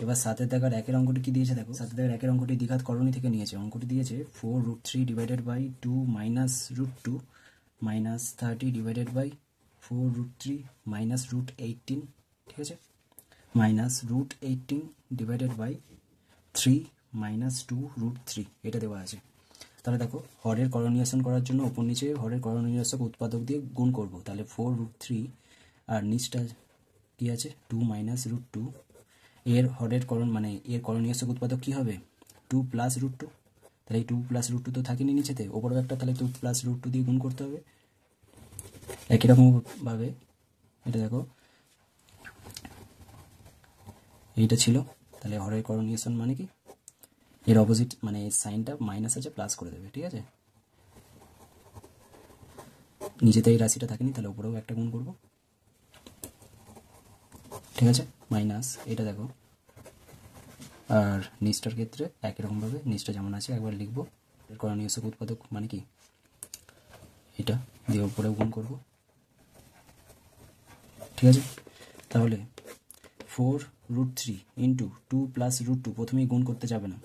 এবার 7 দাগের একের অঙ্কটি কি দিয়েছে দেখো, 7 দাগের একের অঙ্কটি দ্বিঘাত করণী থেকে নিয়েছে। অঙ্কটি দিয়েছে 4√3 divided by 2 minus √2 minus 30 divided by 4√3 minus √18, ঠিক আছে, মাইনাস √18 ডিভাইডেড বাই 3 মাইনাস 2√3, এটা দেওয়া আছে। তাহলে দেখো হরের করণীয়সন করার জন্য ওপর নিচে হরের করণীয়সক উৎপাদক দিয়ে গুণ করব। তাহলে 4√3 আর নিচটা কি আছে 2 মাইনাস √2, এর হরের এর করণীয়সক উৎপাদক কি হবে 2 প্লাস √2। তাহলে এই 2 প্লাস √2 তো থাকেনি নিচেতে, ওপরেও একটা, তাহলে 2 প্লাস √2 দিয়ে গুণ করতে হবে। একই রকমভাবে এটা দেখো এইটা ছিল, তাহলে হরের করণীয়সন মানে কি এর অপোজিট এর সাইনটা মাইনাস আছে প্লাস করে দেবে, ঠিক আছে। নিচেতে এই রাশিটা থাকেনি, তাহলে উপরেও একটা গুণ করব, ঠিক আছে, মাইনাস এটা দেখো। আর নিচটার ক্ষেত্রে একই রকমভাবে নিচটা যেমন আছে একবার লিখবো। করণীয়সক উৎপাদক মানে কি এটা দিয়ে উপরেও গুণ করব, ঠিক আছে। তাহলে 4√3 ইন্টু 2 প্লাস √2, প্রথমেই গুণ করতে যাবে না,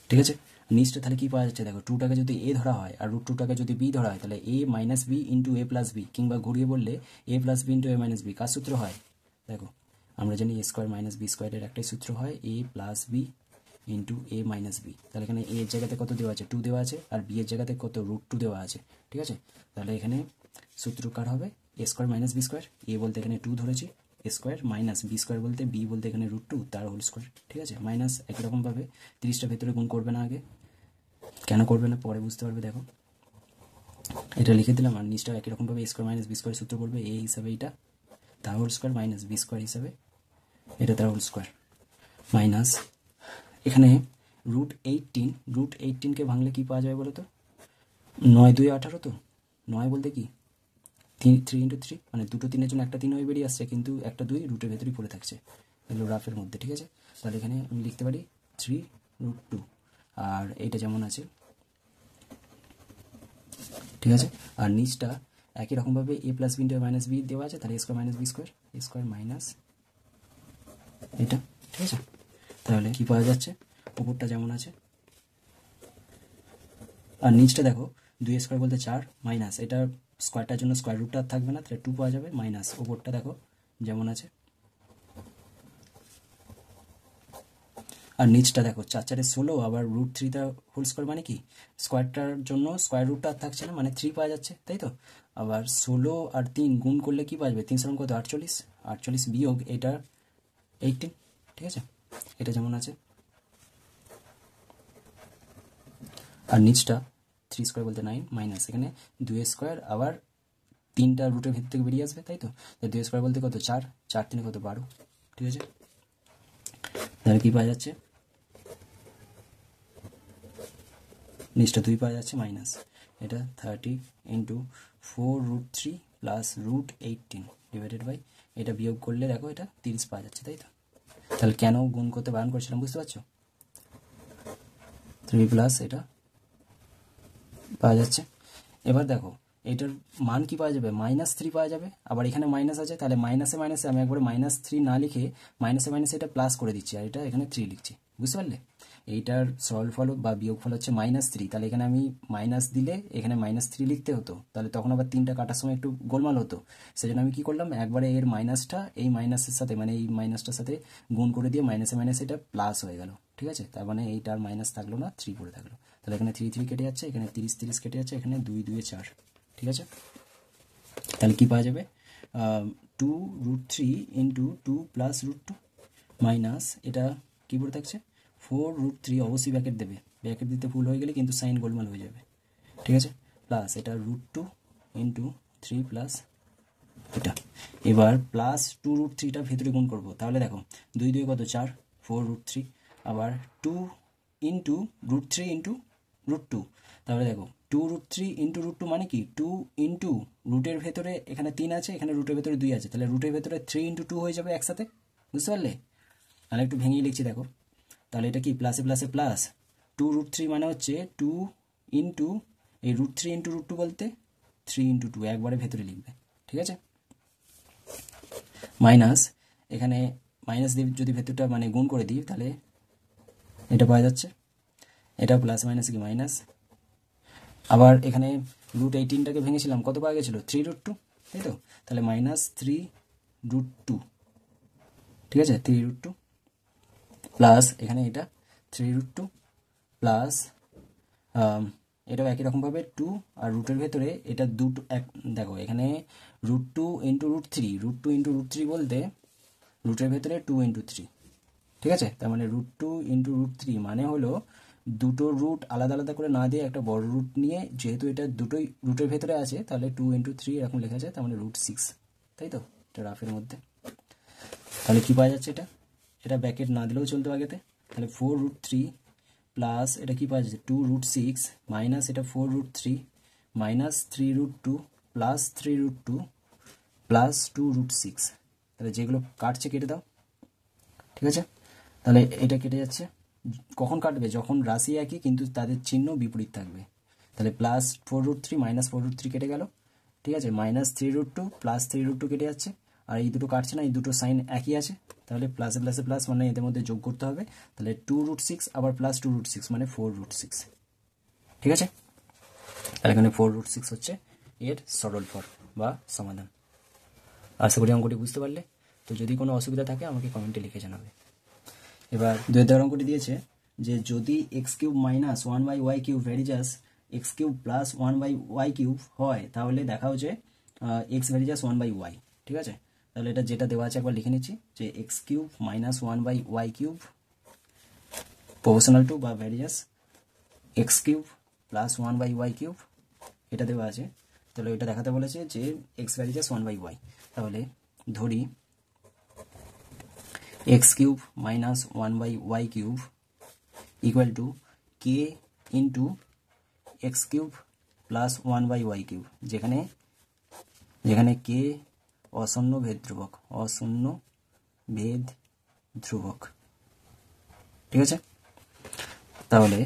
ঠিক আছে। নিচটা তাহলে কি পাওয়া যাচ্ছে দেখো, 2টাকে যদি এ ধরা হয় আর √2টাকে যদি বি ধরা হয়, তাহলে a minus B into A plus B, কিংবা ঘুরিয়ে বললে a plus B into A minus B. কার সূত্র হয় দেখো, আমরা জানি a স্কোয়ার মাইনাস বি স্কোয়ারের একটাই সূত্র হয় a plus B into A minus B. তাহলে এখানে a এর জায়গাতে কত দেওয়া আছে 2 দেওয়া আছে, আর বি এর জায়গাতে কত √2 দেওয়া আছে, ঠিক আছে। তাহলে এখানে সূত্র কার হবে a square minus B square, a বলতে এখানে 2 ধরেছি, A square minus B square বলতে বি বলতে এখানে √2 তার হোল স্কোয়ার, ঠিক আছে, মাইনাস। একই রকমভাবে 30টা ভেতরে গুণ করবে না আগে, কেন করবে না পরে বুঝতে পারবে। দেখো এটা লিখে দিলাম, আর নিচটা একই রকমভাবে A square minus B square সূত্র পড়বে, এ হিসাবে এটা তার whole square minus B square হিসাবে এটা তার হোল স্কোয়ার, মাইনাস এখানে √18কে ভাঙলে কি পাওয়া যাবে বলো তো, 9 2 18, তো 9 বলতে কি 3 ইন্টু 3, দুটো 3-এর জন্য একটা 3 হয়ে বেরিয়ে আসছে, কিন্তু একটা 2 রুটের ভেতরেই পড়ে থাকছে, এগুলো রাফের মধ্যে, ঠিক আছে। তাহলে এখানে আমি লিখতে পারি 3√2, আর এইটা যেমন আছে, ঠিক আছে। আর নিচটা একই রকমভাবে A plus B into minus B দেওয়া আছে, তাহলে A square minus B square, A square minus এটা, ঠিক আছে। তাহলে কি পাওয়া যাচ্ছে, উপরটা যেমন আছে আর নিচটা দেখো 2 স্কোয়ার বলতে 4 মাইনাস এটা স্কোয়ারটার জন্য স্কোয়ার রুটটা থাকবে না, তাহলে 2 পাওয়া যাবে, মাইনাস উপরটা দেখো যেমন আছে। আর নিচটা দেখো 4 4 16, আবার √3টা হোল স্কোয়ার মানে কি স্কোয়ারটার জন্য স্কোয়ার রুটটা আর থাকছে না, 3 পাওয়া যাচ্ছে, তাই তো। আবার 16 আর 3 গুণ করলে কি পাওয়া যাবে, 3 7 কত 48, 48 বিয়োগ এটা 18, ঠিক আছে, এটা যেমন আছে। আর নিচটা 3 স্কোয়ার বলতে 9 মাইনাস এখানে 2 স্কোয়ার, আবার 3টা রুটের ভিতর থেকে বেরিয়ে আসবে, তাই তো। 2 স্কোয়ার বলতে কত 4, 4 3 কত 12, ঠিক আছে। তাহলে কি পাওয়া যাচ্ছে, নিচটা 2 পাওয়া যাচ্ছে, মাইনাস এটা 30 ইন্টু 4√3 প্লাস √18 ডিভাইডেড বাই এটা বিয়োগ করলে দেখো এটা 30 পাওয়া যাচ্ছে, তাই তো। তাহলে কেন গুণ করতে বারণ করছিলাম বুঝতে পারছো, 3 প্লাস এটা পাওয়া যাচ্ছে। এবার দেখো এটার মান কি পাওয়া যাবে, -3 পাওয়া যাবে, আবার এখানে মাইনাস আছে, তাহলে মাইনাসে মাইনাসে আমি একবারে -3 না লিখে মাইনাসে মাইনাসে এটা প্লাস করে দিচ্ছি, আর এটা এখানে 3 লিখছি, বুঝতে পারলে। এইটার সরল ফল বা বিয়োগ ফল হচ্ছে -3, তাহলে এখানে আমি মাইনাস দিলে এখানে -3 লিখতে হতো, তাহলে তখন আবার 3টা কাটার সময় একটু গোলমাল হতো, সেজন্য আমি কি করলাম একবারে এর মাইনাসটা এই মাইনাসের সাথে এই মাইনাসটার সাথে গুণ করে দিয়ে মাইনাসে মাইনাসে এটা প্লাস হয়ে গেল, ঠিক আছে। তার এইটার মাইনাস থাকলো না, 3 পড়ে থাকলো, তাহলে এখানে 3 3 কেটে যাচ্ছে, এখানে 30 30 কেটে যাচ্ছে, এখানে 2 2 4, ঠিক আছে। তাহলে কি পাওয়া যাবে 2√3 ইন্টু 2 প্লাস √2 মাইনাস এটা কি পড়ে থাকছে 4√3, অবশ্যই ব্র্যাকেট দেবে, ব্র্যাকেট দিতে ভুল হয়ে গেলে কিন্তু সাইন গোলমাল হয়ে যাবে, ঠিক আছে, প্লাস এটা √2 ইন্টু 3 প্লাস এটা, এবার প্লাস 2√3টা ভেতরে গুণ করবো, তাহলে দেখো 2 2 কত 4, 4√3, আবার 2 ইন্টু √3 ইন্টু √2, তাহলে দেখো 2√3 ইন্টু √2 মানে কি 2 ইন্টু রুটের ভেতরে এখানে 3 আছে, এখানে রুটের ভেতরে 2 আছে, তাহলে রুটের ভেতরে 3 ইন্টু 2 হয়ে যাবে একসাথে, বুঝতে পারলে। তাহলে একটু ভেঙেই লিখছি দেখো, তাহলে এটা কি প্লাসে প্লাসে প্লাস 2√3 মানে হচ্ছে 2 ইন্টু এই √3 ইন্টু √2 বলতে 3 ইন্টু 2 একবারে ভেতরে লিখবে, ঠিক আছে, মাইনাস এখানে মাইনাস দিয়ে যদি ভেতরটা মানে গুণ করে দিই তাহলে এটা পাওয়া যাচ্ছে, এটা প্লাস মাইনাস কি মাইনাস। আবার এখানে √18টাকে ভেঙেছিলাম, কত পাওয়া গেছিলো 3√2, তাই তো, তাহলে -3√2, ঠিক আছে, 3√2 প্লাস এখানে এটা 3√2 প্লাস এটাও একই রকমভাবে 2 আর রুটের ভেতরে এটা দুটো দেখো এখানে √2 × √3, √2 × √3 বলতে রুটের ভেতরে 2 × 3, ঠিক আছে, তার মানে √2 × √3 মানে হলো দুটো রুট আলাদা আলাদা করে না দিয়ে একটা বড় রুট নিয়ে, যেহেতু এটা দুটোই রুটের ভেতরে আছে তাহলে 2 × 3 এরকম লেখা আছে, তার মানে √6, তাই তো, এটা রাফের মধ্যে। তাহলে কি পাওয়া যাচ্ছে, এটা ব্র্যাকেট না দিলেও চলতো আগেতে, তাহলে 4√3 প্লাস এটা কি পাওয়া যাচ্ছে 2√6 মাইনাস এটা 4√3 মাইনাস 3√2 প্লাস 3√2 প্লাস 2√6, তাহলে যেগুলো কাটছে কেটে দাও, ঠিক আছে, তাহলে এটা কেটে যাচ্ছে। কখন কাটবে, যখন রাশি একই কিন্তু তাদের চিহ্ন বিপরীত থাকবে, তাহলে প্লাস 4√3 মাইনাস 4√3 কেটে গেল, ঠিক আছে, মাইনাস 3√2 প্লাস 3√2 কেটে যাচ্ছে, আর এই দুটো কাটছে না, এই দুটো সাইন একই আছে, তাহলে প্লাসে প্লাসে প্লাস মানে এদের মধ্যে যোগ করতে হবে, তাহলে 2√6 আবার প্লাস 2√6 মানে 4√6, ঠিক আছে, তাহলে এখানে 4√6 হচ্ছে এর সরল ফল বা সমাধান। আশা করি অঙ্কটি বুঝতে পারলে, তো যদি কোনো অসুবিধা থাকে আমাকে কমেন্টে লিখে জানাবে। এবার 2 অঙ্কটি দিয়েছে যে যদি x³ - 1/y³ varies as x³ + 1/y³ হয় তাহলে দেখাও যে x ভ্যারিজাস 1/y, ঠিক আছে, তাহলে এটা যেটা দেওয়া আছে একবার লিখে নিচ্ছি যে x³ - 1/y³ প্রপোর্শনাল টু বা ভ্যারিজাস x³ + 1/y³ এটা দেওয়া আছে, তাহলে এটা দেখাতে বলেছে যে x ভ্যারিজাস 1/y, তাহলে ধরি x³ - 1/y³ equal to k into x³ + 1/y³, যেখানে k অশূন্য ভেদ ধ্রুবক, ঠিক আছে, তাহলে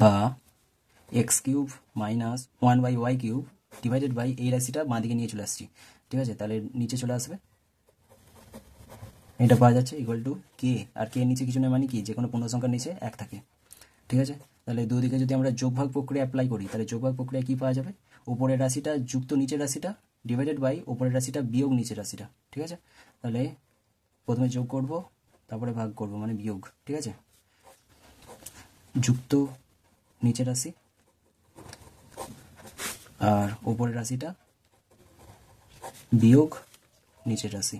বা x³ - 1/y³ ডিভাইডেড বাই এই রাশিটা বাঁ দিকে নিয়ে চলে আসছি, ঠিক আছে, তাহলে নিচে চলে আসবে, এটা পাওয়া যাচ্ছে ইকুয়াল টু কে, আর কে নিচে কিছু নয় মানে কি যে কোনো পূর্ণ সংখ্যার নিচে 1 থাকে, ঠিক আছে, তাহলে দুদিকে যদি আমরা যোগভাগ প্রক্রিয়া অ্যাপ্লাই করি তাহলে যোগভাগ প্রক্রিয়া কি পাওয়া যাবে, উপরের রাশিটা যুক্ত নিচের রাশিটা ডিভাইডেড বাই উপরের রাশিটা বিয়োগ নিচের রাশিটা, ঠিক আছে, তাহলে প্রথমে যোগ করব তারপরে ভাগ করব মানে বিয়োগ, ঠিক আছে, যুক্ত নিচের রাশি আর উপরের রাশিটা বিয়োগ নিচের রাশি,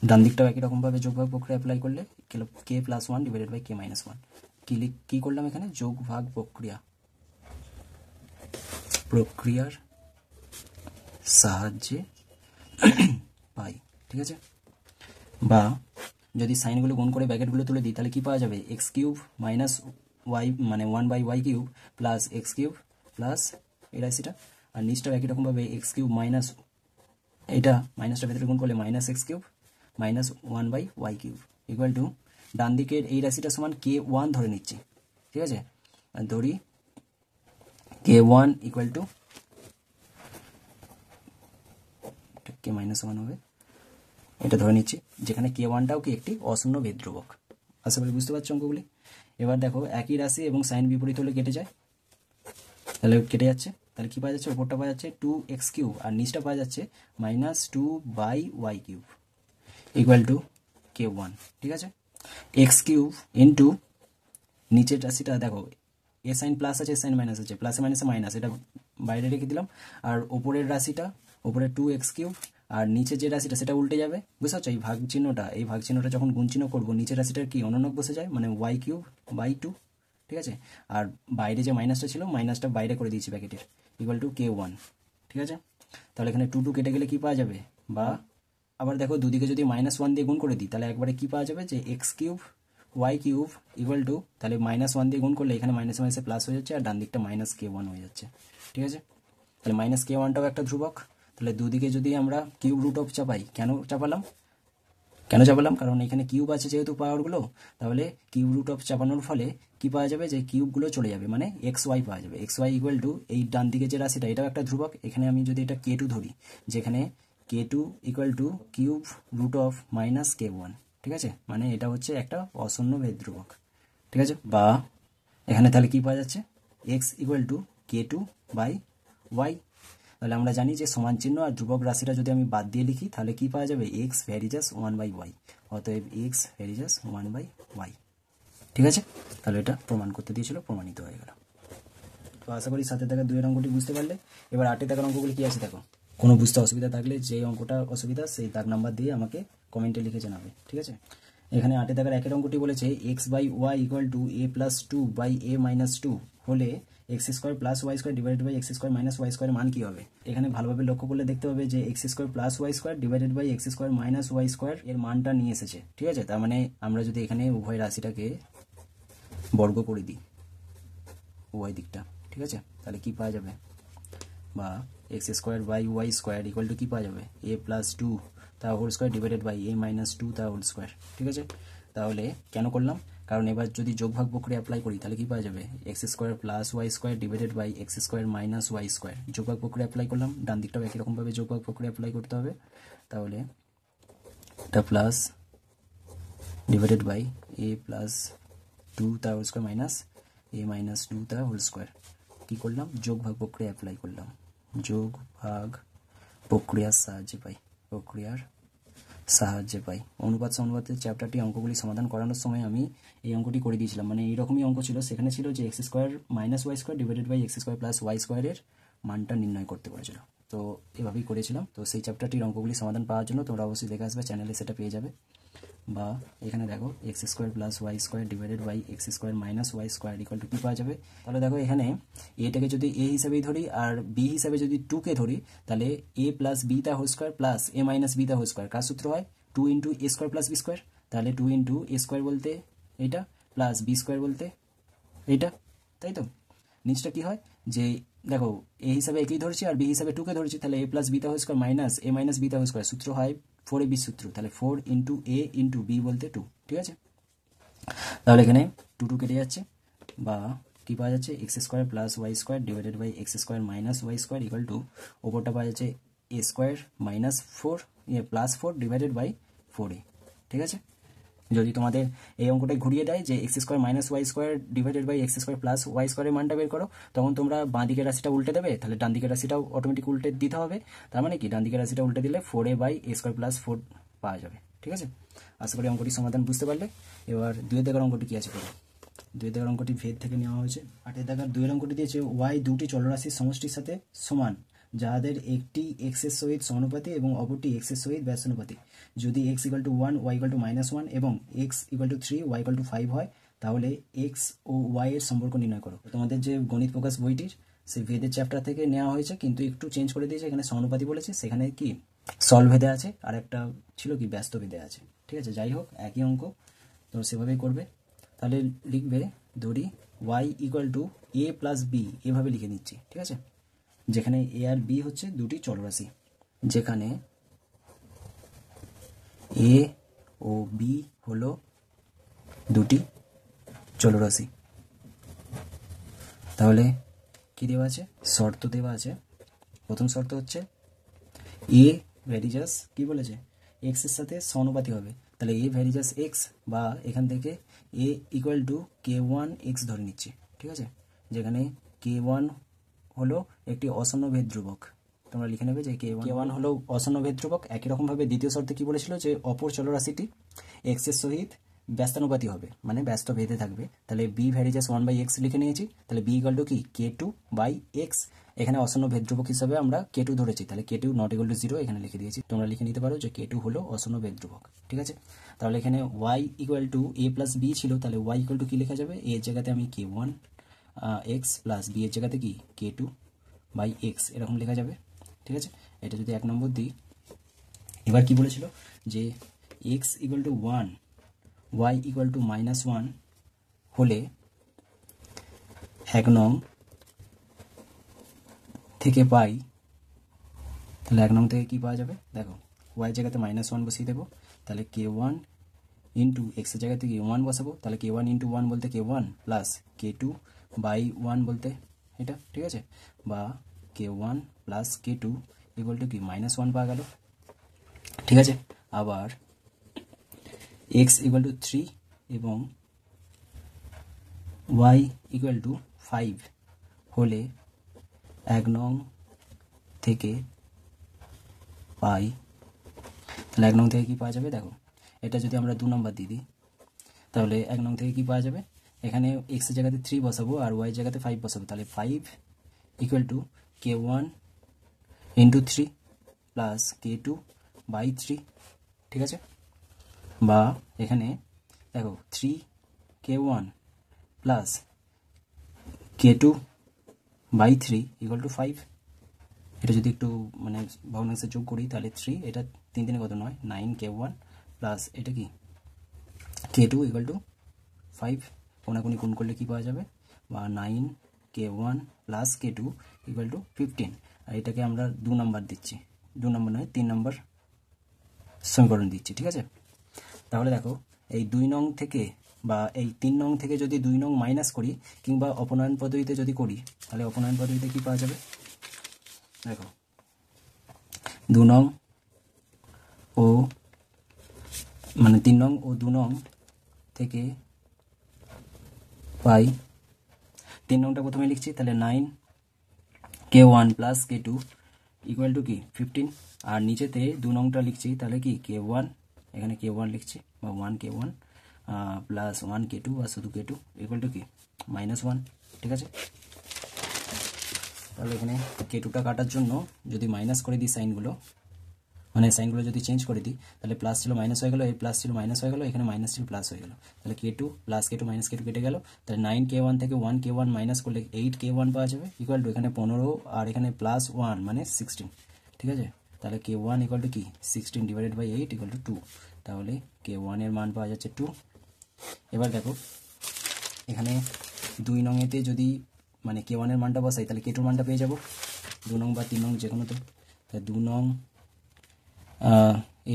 ডান দিকটাও একই রকমভাবে যোগভাগ প্রক্রিয়া অ্যাপ্লাই করলে k + 1 ডিভাইডেড বাই k - 1, কি করলাম এখানে যোগভাগ প্রক্রিয়ার সাহায্যে পাই, ঠিক আছে, বা যদি সাইনগুলো গুণ করে ব্র্যাকেটগুলো তুলে দিই তাহলে কি পাওয়া যাবে x³ - y মানে 1/y³ প্লাস x³ প্লাস এই রাশিটা, আর নিচটাও একই রকমভাবে x³ মাইনাস এটা মাইনাসটা ভেতরে গুণ করলে -x³ - 1/y³ ইকুয়াল টু ডান দিকের এই রাশিটা সমান k1 ধরে নিচ্ছি, ঠিক আছে, আর ধরি k1 ইকুয়াল টু k -1 হবে, এটা ধরে নিচ্ছি, যেখানে k1টাও কি একটি অশূন্য ভেদ ধ্রুবক। আশা করি বুঝতে পারছো অঙ্কগুলি। এবার দেখো একই রাশি এবং সাইন বিপরীত হলে কেটে যায়, তাহলে কেটে যাচ্ছে, তাহলে কি পাওয়া যাচ্ছে, ওপরটা পাওয়া যাচ্ছে 2x³ আর নিচটা পাওয়া যাচ্ছে -2/y³ ইকুয়াল টু k1, ঠিক আছে, x³ ইন্টু নিচের রাশিটা দেখো এ সাইন প্লাস আছে এ সাইন মাইনাস আছে, প্লাসে মাইনাসে মাইনাস, এটা বাইরে রেখে দিলাম, আর ওপরের রাশিটা ওপরে 2x³ আর নিচে যে রাশিটা সেটা উল্টে যাবে, বুঝতে পারছো, এই ভাগ চিহ্নটা যখন গুণ চিহ্ন করবো নিচের রাশিটার কি অনুনাক বসে যায় মানে y³/2, ঠিক আছে, আর বাইরে যে মাইনাসটা ছিল মাইনাসটা বাইরে করে দিয়েছি ব্র্যাকেটের ইকুয়াল টু k1, ঠিক আছে, তাহলে এখানে 2 কেটে গেলে কি পাওয়া যাবে, বা আবার দেখো দুদিকে যদি -1 দিয়ে গুণ করে দিই তাহলে একবারে কি পাওয়া যাবে যে x³ y³ ইকুয়াল টু, তাহলে -1 দিয়ে গুণ করলে এখানে মাইনাসে মাইনাসে প্লাস হয়ে যাচ্ছে আর ডান দিকটা -k1 হয়ে যাচ্ছে, ঠিক আছে, তাহলে -k1টাও একটা ধ্রুবক, তাহলে দুদিকে যদি আমরা কিউব রুট অফ চাপাই, কেন চাপালাম কারণ এখানে কিউব আছে যেহেতু পাওয়ারগুলো, তাহলে কিউব রুট অফ চাপানোর ফলে কি পাওয়া যাবে যে কিউবগুলো চলে যাবে মানে xy পাওয়া যাবে, xy ইকুয়াল টু এই ডান দিকে যে রাশিটা এটাও একটা ধ্রুবক, এখানে আমি যদি এটা k2 ধরি যেখানে k2 equal to cube root of minus k1, ঠিক আছে, মানে এটা হচ্ছে একটা অশূন্য ভেদ ধ্রুবক, ঠিক আছে। বা এখানে তাহলে কি পাওয়া যাচ্ছে, x equal to k2 by Y. তাহলে আমরা জানি যে সমান চিহ্ন আর ধ্রুবক রাশিটা যদি আমি বাদ দিয়ে লিখি তাহলে কি পাওয়া যাবে, x ভ্যারিজাস 1/y, অতএব x ভ্যারিজাস 1/y, ঠিক আছে। তাহলে এটা প্রমাণ করতে দিয়েছিল, প্রমাণিত হয়ে গেল। তো আশা করি 7 থেকে 2 অঙ্কটি বুঝতে পারলে। এবার 8 থেকে অঙ্কগুলি কি আছে দেখো। কোনো বুঝতে অসুবিধা থাকলে যে অঙ্কটা অসুবিধা সেই দাগ নাম্বার দিয়ে আমাকে কমেন্টে লিখে জানাবে, ঠিক আছে। এখানে 8 থেকে 1 অঙ্কটি বলেছে x/y ইকুয়াল টু a+2/a-2 হলে x² plus Y square divided by x² minus Y square মান কি হবে। এখানে ভালোভাবে লক্ষ্য করলে দেখতে পাবে যে x² plus Y square divided by x² minus Y square এর মানটা নিয়ে এসেছে, ঠিক আছে। তার মানে আমরা যদি এখানে উভয় রাশিটাকে বর্গ করে দিই উভয় দিকটা, ঠিক আছে, তাহলে কি পাওয়া যাবে, বা x² by y square equal to কি পাওয়া যাবে, a+2 তার whole square divided by a-2 তার হোল স্কোয়ার, ঠিক আছে। তাহলে কেন করলাম, কারণ এবার যদি যোগভাগ প্রক্রিয়া অ্যাপ্লাই করি তাহলে কি পাওয়া যাবে, x² plus Y square divided by x² minus Y square. যোগভাগ প্রক্রিয়া অ্যাপ্লাই করলাম, ডান দিকটাও একই রকমভাবে যোগভাগ প্রক্রিয়া অ্যাপ্লাই করতে হবে। তাহলে এটা প্লাস ডিভাইডেড বাই a+2 তার হোল স্কোয়ার মাইনাস a-2 তার হোল স্কোয়ার। কী করলাম, যোগভাগ প্রক্রিয়া অ্যাপ্লাই করলাম, যোগভাগ প্রক্রিয়ার সাহায্যে পাই। অনুপাত অনুপাতের চ্যাপ্টারটি অঙ্কগুলি সমাধান করানোর সময় আমি এই অঙ্কটি করে দিয়েছিলাম, মানে এইরকমই অঙ্ক ছিল। সেখানে ছিল যে x² minus Y square divided by x² plus y স্কোয়ারের মানটা নির্ণয় করতে বলেছিল। তো এভাবেই করেছিলাম। তো সেই চ্যাপ্টারটির অঙ্কগুলি সমাধান পাওয়ার জন্য তোমরা অবশ্যই দেখে আসবে, চ্যানেলে সেটা পেয়ে যাবে। বা এখানে দেখো x² plus Y square divided by x² minus Y square equal to কী পাওয়া যাবে। তাহলে দেখো এখানে এটাকে যদি a হিসাবেই ধরি আর b হিসাবে যদি 2কে ধরি তাহলে a প্লাস বি তা whole square plus a minus B তা হোল স্কোয়ার কার সূত্র হয়, 2 into a square plus B square. তাহলে 2 ইন্টু a স্কোয়ার বলতে এইটা প্লাস বি স্কোয়ার বলতে এইটা, তাই তো। নিচটা কি হয় যে দেখো a হিসাবে একই ধরছি আর b হিসাবে 2কে ধরছি, তাহলে a প্লাস বি তা whole square minus a minus B তা হোল স্কোয়ার সূত্র হয় 4ab সূত্র। তাহলে 4 ইন্টু a ইন্টু বি বলতে 2, ঠিক আছে। তাহলে এখানে 2 কেটে যাচ্ছে, বা কী পাওয়া যাচ্ছে, x² plus Y square divided by x² minus Y square equal to ওপরটা পাওয়া যাচ্ছে a² minus 4 plus 4 divided by 4a, ঠিক আছে। যদি তোমাদের এই অঙ্কটাই ঘুরিয়ে দেয় যে x² minus Y square divided by x² plus y স্কোয়ারের মানটা বের করো, তখন তোমরা বাঁ দিকের রাশিটা উল্টে দেবে, তাহলে ডান দিকের রাশিটাও অটোমেটিক উল্টে দিতে হবে। তার মানে কি, ডান দিকের রাশিটা উল্টে দিলে 4a বাই a² প্লাস 4 পাওয়া যাবে, ঠিক আছে। আশা করি অঙ্কটি সমাধান বুঝতে পারলে। এবার 2 এর দাগের অঙ্কটি কী আছে পড়ো। 2 এর দাগের অঙ্কটি ভেদ থেকে নেওয়া হয়েছে। 8 এর দাগের 2 এর অঙ্কটি দিয়েছে y দুটি চলরাশির সমষ্টির সাথে সমান, যাদের একটি x এর সহিত সমানুপাতি এবং অপরটি x এর সহিত ব্যস্তানুপাতি। যদি x = 1 y = -1 এবং x = 3 y = 5 হয় তাহলে x ও y এর সম্পর্ক নির্ণয় করো। তোমাদের যে গণিত প্রকাশ বইটির সেই ভেদের চ্যাপ্টার থেকে নেওয়া হয়েছে, কিন্তু একটু চেঞ্জ করে দিয়েছে, এখানে সমানুপাতি বলেছে, সেখানে কি সল ভেদে আছে আর একটা ছিল কি ব্যস্ত ভেদে আছে, ঠিক আছে। যাই হোক একই অঙ্ক, তো সেভাবেই করবে। তাহলে লিখবে ধরি y = a প্লাস বি, এভাবে লিখে নিচ্ছি, ঠিক আছে। যেখানে a আর b হচ্ছে দুটি চলরাশি, যেখানে a ও b হলো দুটি চলরাশি। তাহলে কি দেওয়া আছে, শর্ত দেওয়া আছে। প্রথম শর্ত হচ্ছে a ভ্যারিজাস কি বলেছে, x এর সাথে সমানুপাতি হবে। তাহলে a ভ্যারিজাস x, বা এখান থেকে a = k1x ধরে নিচ্ছি, ঠিক আছে। যেখানে k1 হলো একটি অশূন্য ভেদ ধ্রুবক, তোমরা লিখে নেবে যে k1 হলো অশূন্য ভেদ ধ্রুবক। একই রকমভাবে দ্বিতীয় শর্তে কি বলেছিল, যে অপর চলরাশিটি x এর সহিত ব্যস্তানুপাতি হবে, মানে ব্যস্ত ভেদে থাকবে। তাহলে b ভ্যারিজাস 1/x লিখে নিয়েছি। তাহলে b = কি k2/x। এখানে অশূন্য ভেদ ধ্রুবক হিসাবে আমরা k2 ধরেছি, তাহলে k2 ≠ 0 এখানে লিখে দিয়েছি। তোমরা লিখে নিতে পারো যে k2 হলো অশূন্য ভেদ ধ্রুবক, ঠিক আছে। তাহলে এখানে y = a প্লাস b ছিল, তাহলে y = কি লেখা যাবে, a এর জায়গাতে আমি k1 x প্লাস b এর জায়গাতে কি k2/x এরকম লেখা যাবে, ঠিক আছে। এটা যদি 1 নম্বর দিই। এবার কি বলেছিল যে x = 1 y = -1 হলে 1 নং থেকে পাই। তাহলে 1 নং থেকে কি পাওয়া যাবে, দেখো y এর জায়গাতে -1 বসিয়ে দেবো, তাহলে k1 ইন্টু x এর জায়গাতে কি 1 বসাবো, তাহলে k1 × 1 বলতে k1 প্লাস k2/1 বলতে এটা, ঠিক আছে। বা k1 প্লাস k2 = কি -1 পাওয়া গেল, ঠিক আছে। আবার এক্স ইকুয়াল টু 3 এবং ওয়াই ইকুয়াল টু 5 হলে 1 নং থেকে পাই। তাহলে 1 নং থেকে কী পাওয়া যাবে? দেখো এটা যদি আমরা 2 নম্বর দিয়ে দিই তাহলে 1 নং থেকে কী পাওয়া যাবে? এখানে এক্সের জায়গাতে 3 বসাবো আর ওয়াই জায়গাতে 5 বসাবো। তাহলে 5 equal to k1 into 3 plus k2 by 3। ঠিক আছে। বা এখানে দেখো 3k1 plus k2 by 3 equal to 5। এটা যদি একটু মানে ভগ্নাংশে যোগ করি তাহলে 3, এটা 3 3 কত 9, 9k1 প্লাস এটা কি k2 ইকুয়াল টু 5। কোনাকুনি গুণ করলে কি পাওয়া যাবে? বা 9k1 plus k2 equal two 15। আর এটাকে আমরা 2 নম্বর দিচ্ছি, 2 নম্বর নয় 3 নম্বর সমীকরণ দিচ্ছি। ঠিক আছে। তাহলে দেখো এই 2 নং থেকে বা এই 3 নং থেকে যদি 2 নং মাইনাস করি কিংবা অপনয়ন পদ্ধতিতে যদি করি তাহলে অপনয়ন পদ্ধতিতে কি পাওয়া যাবে? দেখো 2 নং ও মানে 3 নং ও 2 নং থেকে পাই। 3 নংটা প্রথমে লিখছি, তাহলে 9k1 plus k2 equal to কি 15। আর নিচেতে 2 নংটা লিখছি, তাহলে কি k1, এখানে k1 লিখছি বা 1k1 প্লাস 1k2 বা শুধু k2 ইকুয়াল টু কি -1। ঠিক আছে। তাহলে এখানে k2টা কাটার জন্য যদি মাইনাস করে দিই সাইনগুলো, মানে সাইনগুলো যদি চেঞ্জ করে দিই তাহলে প্লাস ছিল মাইনাস হয়ে গেল, এই প্লাস ছিল মাইনাস হয়ে গেল, এখানে মাইনাস ছিল প্লাস হয়ে গেল। তাহলে k2 plus k2 minus k2 কেটে গেল। তাহলে 9k1 থেকে 1k1 মাইনাস করলে 8k1 পাওয়া যাবে ইকুয়াল টু এখানে 15 আর এখানে প্লাস 1 মানে 16। ঠিক আছে। তাহলে k1 ইকুয়াল টু কি 16 ডিভাইডেড বাই 8 ইকুয়াল টু 2। তাহলে k1 এর মান পাওয়া যাচ্ছে 2। এবার দেখো এখানে 2 নংয়েতে যদি মানে k1 এর মানটা বসাই তাহলে k2 মানটা পেয়ে যাব 2 নং বা 3 নং যে কোনোতে। তাহলে 2 নং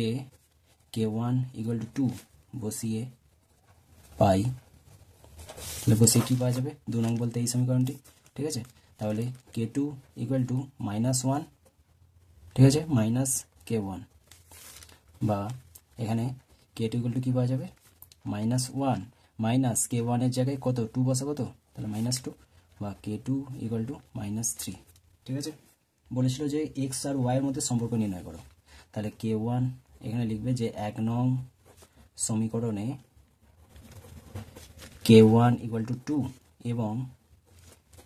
এ k1 ইকুয়াল টু 2 বসিয়ে পাই। তাহলে বসিয়ে কী পাওয়া যাবে? 2 নং বলতে এই সমীকরণটি। ঠিক আছে। তাহলে k2 ইকুয়াল টু -1, ঠিক আছে, মাইনাস k1। বা এখানে k2 ইকুয়াল টু কী পাওয়া যাবে? -1 মাইনাস k1 এর জায়গায় কত 2 বসাবো, তো তাহলে -2 বা k2 ইকুয়াল টু -3। ঠিক আছে। বলেছিল যে এক্স আর ওয়াইয়ের মধ্যে সম্পর্ক নির্ণয় করো। তাহলে k1 এখানে লিখবে যে 1 নং সমীকরণে k1 ইকুয়াল টু 2 এবং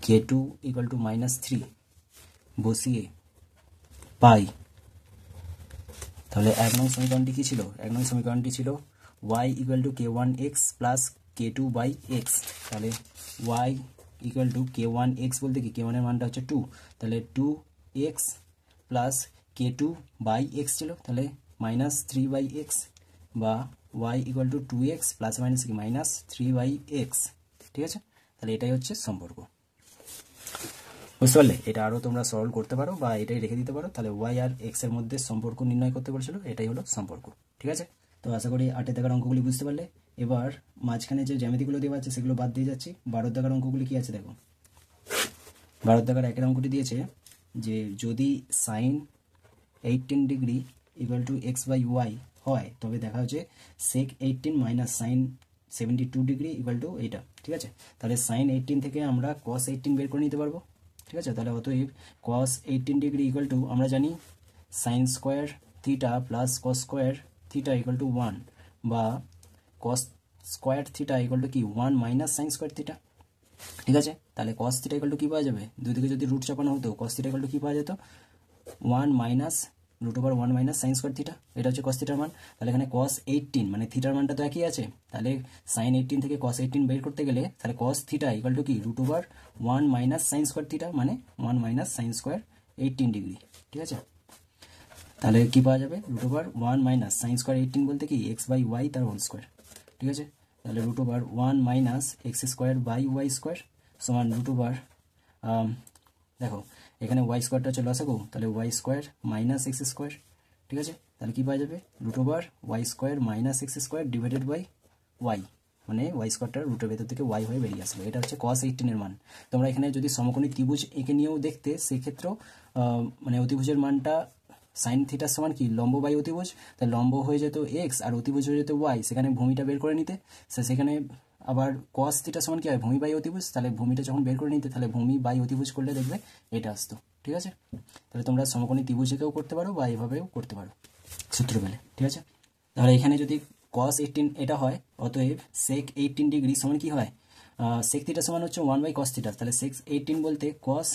k2 ইকুয়াল টু -3 বসিয়ে পাই। তাহলে 1 নং সমীকরণটি কী ছিল? 1 নং সমীকরণটি ছিল y equal to k1x plus k2 by x. তাহলে y ইকুয়াল টু k1x বলতে কি k1 এর মানটা হচ্ছে 2, তাহলে 2x plus k2 by x ছিল, তাহলে -3 বাই এক্স। বা y equal two 2x plus minus কি -3 বাই এক্স। ঠিক আছে। তাহলে এটাই হচ্ছে সম্পর্ক। বুঝতে পারলে? এটা আরও তোমরা সরল করতে পারো বা এটাই রেখে দিতে পারো। তাহলে ওয়াই আর এক্স এর মধ্যে সম্পর্ক নির্ণয় করতে বলেছিল, এটাই হলো সম্পর্ক। ঠিক আছে। তো আশা করি 8 দাগের অঙ্কগুলি বুঝতে পারলে। এবার মাঝখানে যে জ্যামিতিগুলো দেওয়া আছে সেগুলো বাদ দিয়ে যাচ্ছি। 12 দাগের অঙ্কগুলি কী আছে দেখো। 12 দাগের 1 অঙ্কটি দিয়েছে যে যদি sine 18 degree equal to x by y হয় তবে দেখা হচ্ছে sec 18 minus sine 72 degree equal to এইটা। ঠিক আছে। তাহলে সাইন 18 থেকে আমরা কস 18 বের করে নিতে পারবো। ঠিক আছে। তাহলে অতএব কস 18 ডিগ্রি ইকুয়াল টু আমরা জানি sign square theta plus cos square theta equal two 1 বা কস স্কোয়ার থিটা ইকুয়াল টু কি 1 মাইনাস সাইন স্কোয়ার থিটা। ঠিক আছে। তাহলে কস থিটা ইকুয়াল টু কী পাওয়া যাবে? দুদিকে যদি রুট চাপানো হতো কস থিটা ইকুয়াল টু কী পাওয়া যেত? 1 minus √1 minus sine square theta. এটা হচ্ছে কস থিটার মান। তাহলে এখানে কস 18 মানে থিটার মানটা তো একই আছে। তাহলে সাইন 18 থেকে কস 18 বের করতে গেলে তাহলে কস থিটা ইকুয়াল টু কি √1 মাইনাস সাইন স্কোয়ার থিটা মানে 1 মাইনাস সাইন স্কোয়ার 18 ডিগ্রি। ঠিক আছে। তাহলে কি পাওয়া যাবে? √1 মাইনাস সাইন স্কোয়ার 18 বলতে কি এক্স বাই ওয়াই তার হোল স্কোয়ার। ঠিক আছে। তাহলে √1 minus x square by y square সমান দেখো এখানে ওয়াই স্কোয়ারটা হচ্ছে লসাগু, তাহলে y square minus x square. ঠিক আছে। তাহলে কী পাওয়া যাবে? Y square minus x square divided by y, মানে ওয়াই স্কোয়ারটা রুটের ভেতর থেকে ওয়াই হয়ে বেরিয়ে আসলো। এটা হচ্ছে কস 18 এর মান। তোমরা এখানে যদি সমকোণী ত্রিভুজ এঁকে নিয়েও দেখতে সেক্ষেত্রেও মানে অতিভুজের মানটা সাইন থিটার সমান কি লম্ব বাই অতিভুজ, তাই লম্ব হয়ে যেত এক্স আর অতিভুজ হয়ে যেত ওয়াই, সেখানে ভূমিটা বের করে নিতে, সেখানে আবার কস থিটা সমান কি হয় ভূমি বাই অতিভুজ, তাহলে ভূমিটা যখন বের করে নিতে তাহলে ভূমি বাই অতিভুজ করলে দেখবে এটা আসতো। ঠিক আছে, তাহলে তোমরা সমকোণী ত্রিভুজেকেও করতে পারো বা এভাবেও করতে পারো সূত্র পেলে। ঠিক আছে, তাহলে এখানে যদি cos 18 এটা হয়, অতএব sec 18 ডিগ্রি সমান কি হয়, sec থিটা সমান হচ্ছে 1 cos থিটা, তাহলে sec 18 বলতে cos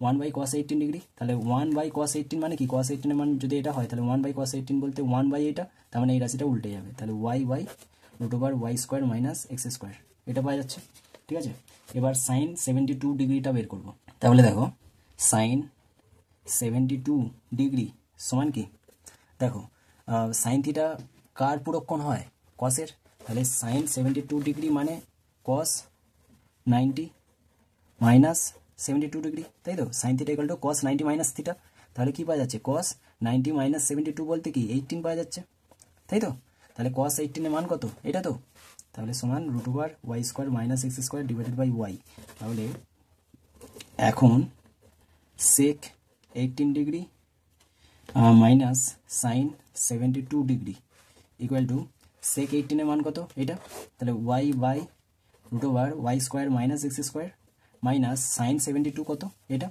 1 cos 18 ডিগ্রি, তাহলে 1 cos 18 মানে কি cos 18 এর মান যদি এটা হয় তাহলে 1 cos 18 বলতে 1 এটা, তার মানে এই রাশিটা উল্টে যাবে, তাহলে y by root over Y square minus x square, এটা পাওয়া যাচ্ছে। ঠিক আছে, এবার সাইন 72 ডিগ্রিটা বের করবো। তাহলে দেখো সাইন 72 ডিগ্রি সমান কি, দেখো সাইন থিটা কার পূরক কোণ হয়, কসের, তাহলে সাইন 72 ডিগ্রি মানে কস 90 মাইনাস 72 ডিগ্রি, তাই তো, sine theta equal to cos 90 minus theta, তাহলে কি পাওয়া যাচ্ছে কস 90 মাইনাস 72 বলতে কি 18 পাওয়া যাচ্ছে, তাই তো, তাহলে কস 18 এর মান কত, এটা তো, তাহলে সমান root over Y square minus x square divided by Y. তাহলে এখন sec 18 degree minus sine 72 degree equal to sec 18 এর মান কত এটা, তাহলে Y by root over Y square minus x square minus sine 72 কত এটা,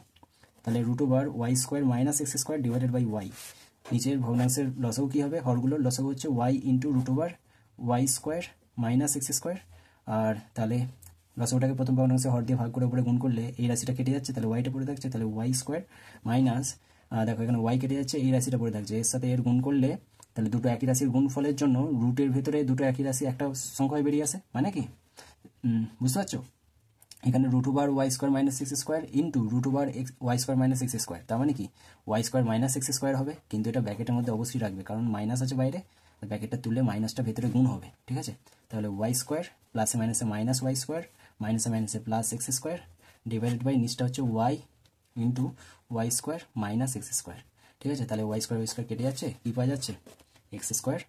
তাহলে root over Y square minus x square divided by Y. নিচের ভগ্নাংশের লসাগু কী হবে, হরগুলোর লসাগু হচ্ছে Y into root over Y square minus x square, আর তাহলে লসাগুটাকে প্রথম ভগ্নাংশে হর দিয়ে ভাগ করে উপরে গুণ করলে এই রাশিটা কেটে যাচ্ছে, তাহলে ওয়াইটা পড়ে থাকছে, তাহলে ওয়াই স্কোয়ার মাইনাস দেখো এখানে ওয়াই কেটে যাচ্ছে, এই রাশিটা পড়ে থাকছে, এর সাথে এর গুণ করলে তাহলে দুটো একই রাশির গুণফলের জন্য রুটের ভেতরে দুটো একই রাশি একটা সংখ্যায় বেরিয়ে আসে, মানে কি বুঝতে পারছো, এখানে root over Y square minus x square into root over x y square minus x square, তার মানে কি y square minus x square হবে, কিন্তু এটা ব্র্যাকেটের মধ্যে অবশ্যই রাখবে কারণ মাইনাস আছে বাইরে, ব্র্যাকেটটা তুললে মাইনাসটা ভেতরে গুণ হবে। ঠিক আছে, তাহলে ওয়াই স্কোয়ার প্লাসে মাইনাসে মাইনাস ওয়াই স্কোয়ার মাইনাসে মাইনাসে plus x square divided by নিচটা হচ্ছে Y into y square minus x square. ঠিক আছে, তাহলে ওয়াই স্কোয়ার কেটে যাচ্ছে, কী পাওয়া যাচ্ছে x square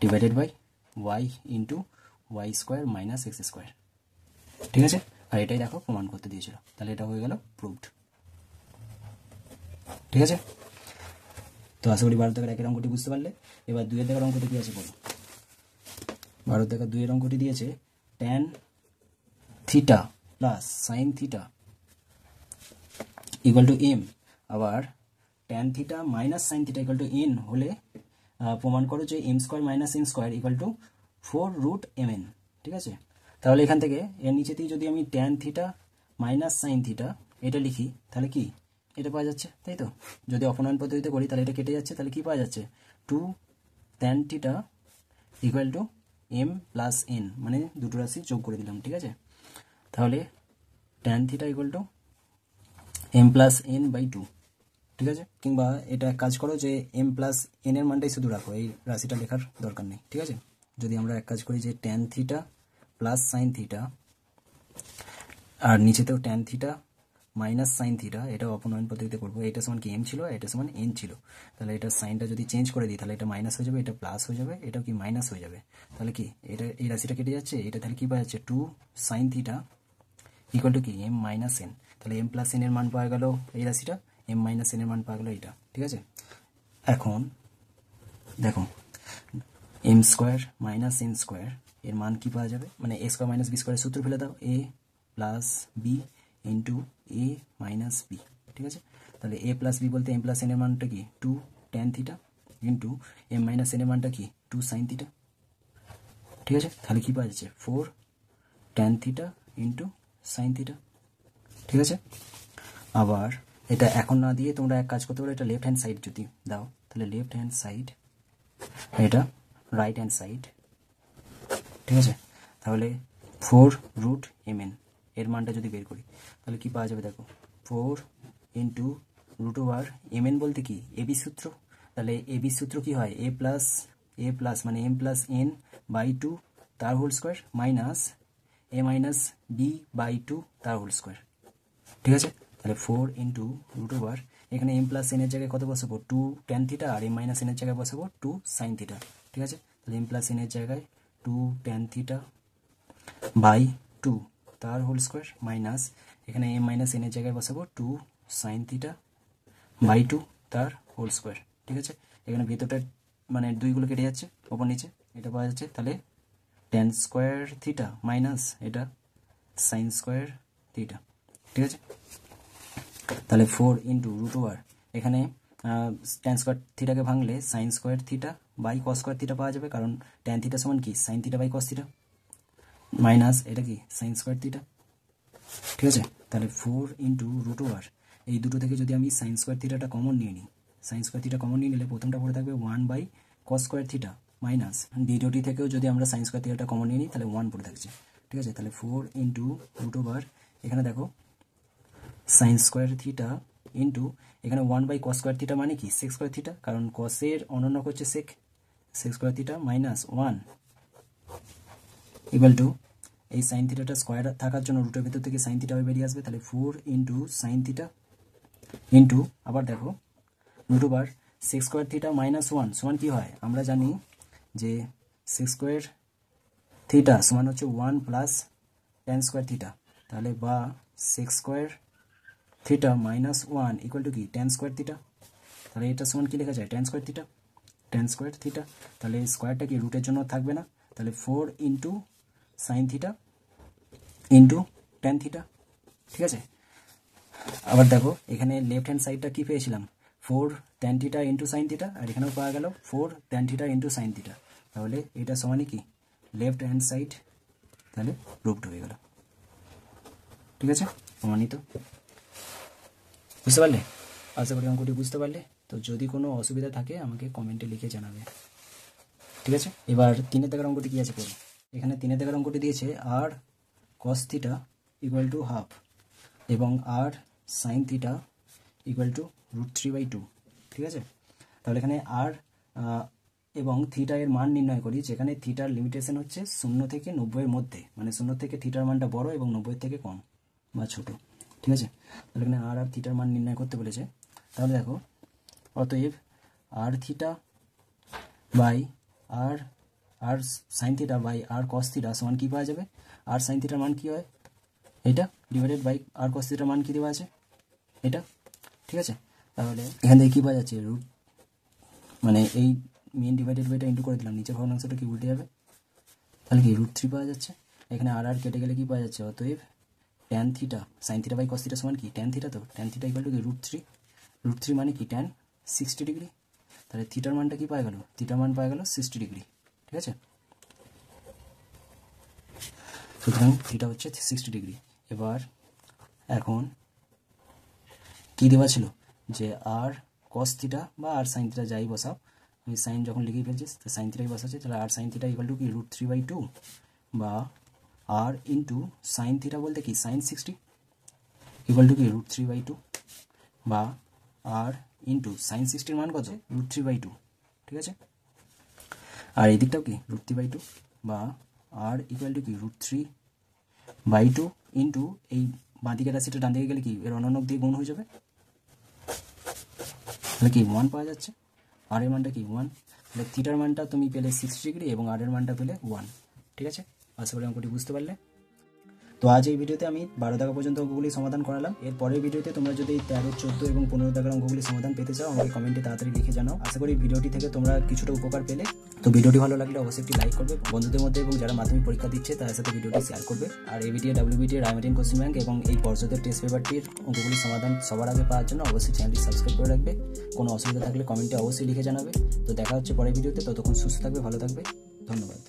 divided by y into y square minus x square. ঠিক আছে, আর এটাই দেখো প্রমাণ করতে দিয়েছিল, তাহলে এটা হয়ে গেল প্রুভড। ঠিক আছে, তো আশা করি 12 টাকার একের অঙ্কটি বুঝতে পারলে। এবার 2 টাকার অঙ্কটি কী আছে বলো, 12 টাকা 2 এর অঙ্কটি দিয়েছে tan theta plus sine theta equal to M, আবার tan theta minus sine theta equal to N হলে প্রমাণ করো যে M square minus N square equal to 4 root M N. ঠিক আছে, তাহলে এখান থেকে এর নিচেতেই যদি আমি tan theta minus sine theta এটা লিখি তাহলে কি এটা পাওয়া যাচ্ছে, তাই তো, যদি অপনয়ন পদ্ধতিতে করি তাহলে এটা কেটে যাচ্ছে, তাহলে কি পাওয়া যাচ্ছে 2 tan theta equal to M plus N, মানে দুটো রাশি যোগ করে দিলাম। ঠিক আছে, তাহলে tan theta equal to M plus N by 2। ঠিক আছে, কিংবা এটা এক কাজ করো যে এম প্লাস এন এর মানটাই শুধু রাখো, এই রাশিটা লেখার দরকার নেই। ঠিক আছে, যদি আমরা এক কাজ করি যে tan theta plus sine theta আর নিচেতেও tan theta minus sine theta, এটা অপনয়ন পদ্ধতিতে করবো, এটা সমান কি এম ছিল এটা সমান এন ছিল, তাহলে এটা সাইনটা যদি চেঞ্জ করে দিই তাহলে এটা মাইনাস হয়ে যাবে, এটা প্লাস হয়ে যাবে, এটাও কি মাইনাস হয়ে যাবে, তাহলে কি এটা এই রাশিটা কেটে যাচ্ছে, এটা তাহলে কি পাওয়া যাচ্ছে 2 সাইন থিটা ইকুয়াল টু কি এম মাইনাস এন, তাহলে এম প্লাস এন এর মান পাওয়া গেল এই রাশিটা, এম মাইনাস এন এর মান পাওয়া গেল এইটা। ঠিক আছে, এখন দেখো M square minus N square এর মান কি পাওয়া যাবে, মানে এ স্কোয়ার মাইনাস বি স্কোয়ারের সূত্র ফেলে দাও, A plus B into A minus B. ঠিক আছে, তাহলে এ প্লাস বি বলতে এম প্লাস এন এর মানটা কি 2 tan theta into M minus N এর মানটা কি 2 সাইন থিটা। ঠিক আছে, তাহলে কি পাওয়া যাচ্ছে 4 tan theta into sine theta. ঠিক আছে, আবার এটা এখন না দিয়ে তোমরা এক কাজ করতে পারো, এটা লেফট হ্যান্ড সাইড যদি দাও তাহলে লেফট হ্যান্ড সাইড, এটা রাইট হ্যান্ড সাইড। ঠিক আছে, তাহলে 4 রুট এম এন এর মানটা যদি বের করি তাহলে কি পাওয়া যাবে, দেখো 4 into root over M N বলতে কি এবি সূত্র, তাহলে এবি সূত্র কি হয় এ প্লাস মানে এম প্লাস এন বাই 2 তার whole square minus A minus B by 2 তার হোল স্কোয়ার। ঠিক আছে, তাহলে 4 ইন্টু রুট ওভার এখানে এম প্লাস এন এর জায়গায় কত বসাবো 2 ট্যান থিটা আর এম মাইনাস এন এর জায়গায় বসাবো 2 সাইন থিটা। ঠিক আছে, তাহলে এম প্লাস এন এর জায়গায় 2 ট্যান থিটা বাই 2 তার হোল স্কোয়ার মাইনাস এখানে এম মাইনাস এন এর জায়গায় বসাবো 2 সাইন থিটা বাই 2 তার হোল স্কোয়ার, ঠিক আছে। এখানে ভেতরটা মানে দুইগুলো কেটে যাচ্ছে, ওপর নিচে এটা পাওয়া যাচ্ছে, তাহলে ট্যান স্কোয়ার থিটা মাইনাস এটা সাইন স্কোয়ার থিটা, ঠিক আছে। তাহলে 4 ইন্টু রুট ওভার এখানে ট্যান স্কোয়ার থিটাকে ভাঙলে sine square theta by cos square theta পাওয়া যাবে, কারণ ট্যান থিটা সমান কি sine theta by cos theta, minus এটা কি সাইন স্কোয়ার থিটা, ঠিক আছে। তাহলে 4 ইন্টু রুট ওভার এই দুটো থেকে যদি আমি সাইন স্কোয়ার থিটাটা কমন নিয়ে নিই, সাইন স্কোয়ার থিটা কমন নিয়ে নিলে প্রথমটা পড়ে থাকবে 1 by cos square theta minus দ্বিতীয়টি থেকেও যদি আমরা সাইন স্কোয়ার থিটাটা কমন নিয়ে নিই তাহলে 1 পড়ে থাকছে, ঠিক আছে। তাহলে 4 ইন্টু রুট ওভার এখানে দেখো সাইন স্কোয়ার থিটা ইন্টু এখানে 1 বাই কস স্কোয়ার থিটা মানে কি সেক স্কোয়ার থিটা, কারণ কসের অনন্য হচ্ছে sec square theta minus 1 equal to এই সাইন থিটাটা স্কোয়ার থাকার জন্য রুটের ভেতর থেকে সাইন থিটা বেরিয়ে আসবে, তাহলে 4 ইন্টু সাইন থিটা ইন্টু আবার দেখো root over sec square theta minus 1 সমান কি হয়, আমরা জানি যে সেক স্কোয়ার থিটা সমান হচ্ছে 1 প্লাস ট্যান স্কোয়ার থিটা, তাহলে বা sec square theta minus 1 equal to কি ট্যান স্কোয়ার থিটা, তাহলে এটা সমান কি লেখা যায় tan square theta, tan square theta, তাহলে স্কোয়ারটা কি রুটের জন্য থাকবে না, তাহলে 4 into sine theta into tan theta, ঠিক আছে। আবার দেখো এখানে লেফট হ্যান্ড সাইডটা কি পেয়েছিলাম 4 tan theta into sine theta, আর এখানেও পাওয়া গেল 4 tan theta into sine theta, তাহলে এটা সমানই কি লেফট হ্যান্ড সাইড তাহলে প্রুভড হয়ে গেল, ঠিক আছে, প্রমাণিত। বুঝতে পারলে? আশা করি অঙ্কটি বুঝতে পারলে। তো যদি কোনো অসুবিধা থাকে আমাকে কমেন্টে লিখে জানাবে, ঠিক আছে। এবার 3 দাগের অঙ্কটি কী আছে পড়ো। এখানে 3 দাগের অঙ্কটি দিয়েছে R cos theta equal to half এবং R sine theta equal to √3/2, ঠিক আছে। তাহলে এখানে আর এবং থিটা এর মান নির্ণয় করি, যেখানে থিটার লিমিটেশন হচ্ছে 0 থেকে 90 এর মধ্যে, মানে 0 থেকে থিটার মানটা বড় এবং 90 থেকে কম বা ছোট, ঠিক আছে। তাহলে এখানে আর থিটার মান নির্ণয় করতে বলেছে। তাহলে দেখো অতএব R theta by R sine theta by R cos theta সমান কী পাওয়া যাবে, আর সাইন থিটার মান কী হয় এটা ডিভাইডেড বাই আর কস থিটার মান কী দেওয়া আছে এটা, ঠিক আছে। তাহলে এখান থেকে কী পাওয়া যাচ্ছে রুট, মানে এই মেন ডিভাইডেড বাই এটা ইন্টু করে দিলাম, নিচের ভগ্নাংশটা কি উল্টে যাবে, তাহলে কি √3 পাওয়া যাচ্ছে। এখানে আর কেটে গেলে কি পাওয়া যাচ্ছে, অতএব tan theta sine theta by cos theta সমান কি ট্যান থিটা, তো ট্যান থিটা ইকুয়াল টু কি √3 মানে কি ট্যান 60 ডিগ্রি, তাহলে থিটার মানটা কি পাওয়া গেল, থিটার মান পাওয়া গেল 60 ডিগ্রি, ঠিক আছে। সুতরাং থিটা হচ্ছে 60 ডিগ্রি। এবার এখন কি দেওয়া ছিল যে আর কস থিটা বা আর সাইন থিটা যাই বসাও, আমি সাইন যখন লিখেই ফেলছি তো সাইন থিটাই বসাচ্ছি, তাহলে আর সাইন থিটা ইকুয়াল টু কি √3/2 বা আর ইন্টু সাইন থিটা বলতে কি সাইন 60 ইকুয়াল টু কি √3/2 বা আর ইন্টু সাইন 60 মান কত √3/2, ঠিক আছে। আর এই দিকটাও কি √3/2 বা আর ইকুয়াল টু কি √3/2 ইন্টু এই বাঁ দিকের রাশিটা ডান দিকে গেলে কি এর অনন্য দিয়ে গুণ হয়ে যাবে, তাহলে কি 1 পাওয়া যাচ্ছে, আর এর মানটা কি 1, তাহলে থিটার মানটা তুমি পেলে 60 ডিগ্রি এবং আর এর মানটা পেলে 1, ঠিক আছে। আশা করি অঙ্কটি বুঝতে পারলে। তো আজ এই ভিডিওতে আমি 12 দাগা পর্যন্ত অঙ্কগুলি সমাধান করালাম। এর পরের ভিডিওতে তোমরা যদি 13, 14 এবং 15 দাগের অঙ্কগুলি সমাধান পেতে চাও আমাকে কমেন্টে তাড়াতাড়ি লিখে জানাও। আশা করি ভিডিওটি থেকে তোমরা কিছুটা উপকার পেলে। তো ভিডিওটি ভালো লাগলে অবশ্যই একটি লাইক করবে, বন্ধুদের মধ্যে এবং যারা মাধ্যমিক পরীক্ষা দিচ্ছে তাদের সাথে ভিডিওটি শেয়ার করবে। আর ABTA, WBTE, Ray Martin question bank এবং এই পর্ষদের টেস্ট পেপারটির অঙ্কগুলি সমাধান সবার আগে পাওয়ার জন্য অবশ্যই চ্যানেলটি সাবস্ক্রাইব করে রাখবে। কোনো অসুবিধা থাকলে কমেন্টে অবশ্যই লিখে জানাবে। তো দেখা হচ্ছে পরের ভিডিওতে, ততক্ষণ সুস্থ থাকবে, ভালো থাকবে, ধন্যবাদ।